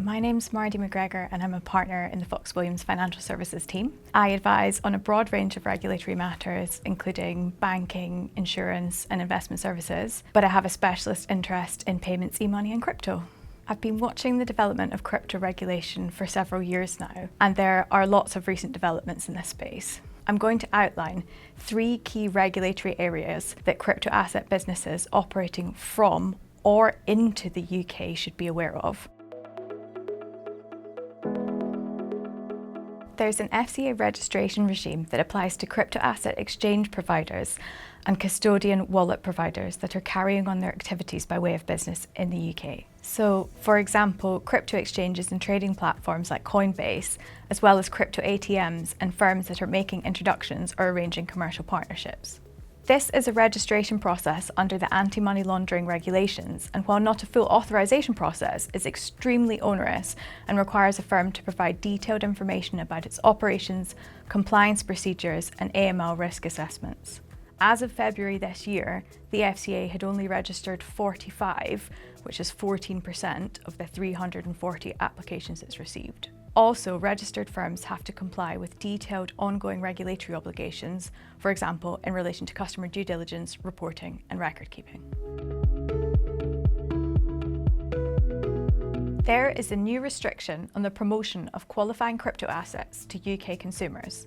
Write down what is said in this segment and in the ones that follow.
My name's Marty McGregor and I'm a partner in the Fox Williams Financial Services team. I advise on a broad range of regulatory matters, including banking, insurance and investment services, but I have a specialist interest in payments, e-money and crypto. I've been watching the development of crypto regulation for several years now, and there are lots of recent developments in this space. I'm going to outline 3 key regulatory areas that crypto asset businesses operating from or into the UK should be aware of. There's an FCA registration regime that applies to crypto asset exchange providers and custodian wallet providers that are carrying on their activities by way of business in the UK. So, for example, crypto exchanges and trading platforms like Coinbase, as well as crypto ATMs and firms that are making introductions or arranging commercial partnerships. This is a registration process under the anti-money laundering regulations, and while not a full authorisation process, is extremely onerous and requires a firm to provide detailed information about its operations, compliance procedures and AML risk assessments. As of February this year, the FCA had only registered 45, which is 14% of the 340 applications it's received. Also, registered firms have to comply with detailed ongoing regulatory obligations, for example, in relation to customer due diligence, reporting and record keeping. There is a new restriction on the promotion of qualifying crypto assets to UK consumers.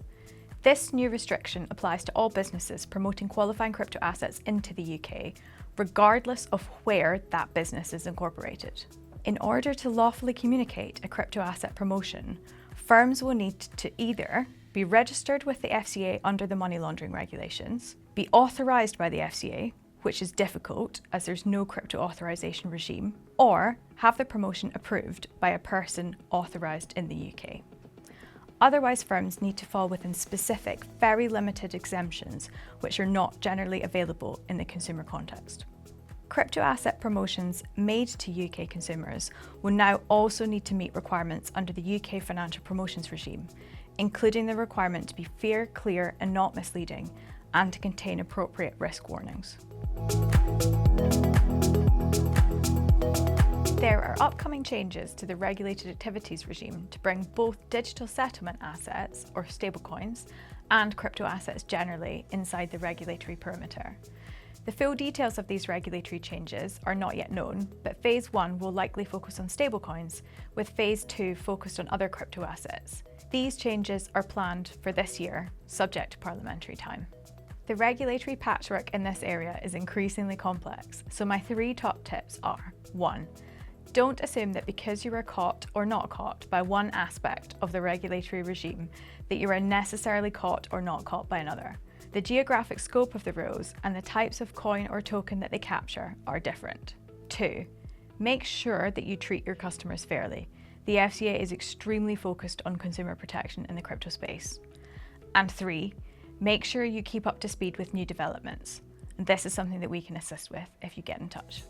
This new restriction applies to all businesses promoting qualifying crypto assets into the UK, regardless of where that business is incorporated. In order to lawfully communicate a crypto asset promotion, firms will need to either be registered with the FCA under the money laundering regulations, be authorised by the FCA, which is difficult as there's no crypto authorisation regime, or have the promotion approved by a person authorised in the UK. Otherwise, firms need to fall within specific, very limited exemptions, which are not generally available in the consumer context. Crypto asset promotions made to UK consumers will now also need to meet requirements under the UK financial promotions regime, including the requirement to be fair, clear and not misleading, and to contain appropriate risk warnings. There are upcoming changes to the regulated activities regime to bring both digital settlement assets, or stablecoins, and crypto assets generally inside the regulatory perimeter. The full details of these regulatory changes are not yet known, but Phase 1 will likely focus on stablecoins, with Phase 2 focused on other crypto assets. These changes are planned for this year, subject to parliamentary time. The regulatory patchwork in this area is increasingly complex, so my 3 top tips are: 1. Don't assume that because you are caught or not caught by one aspect of the regulatory regime, that you are necessarily caught or not caught by another. The geographic scope of the rules and the types of coin or token that they capture are different. 2. Make sure that you treat your customers fairly. The FCA is extremely focused on consumer protection in the crypto space. And 3. Make sure you keep up to speed with new developments. And this is something that we can assist with if you get in touch.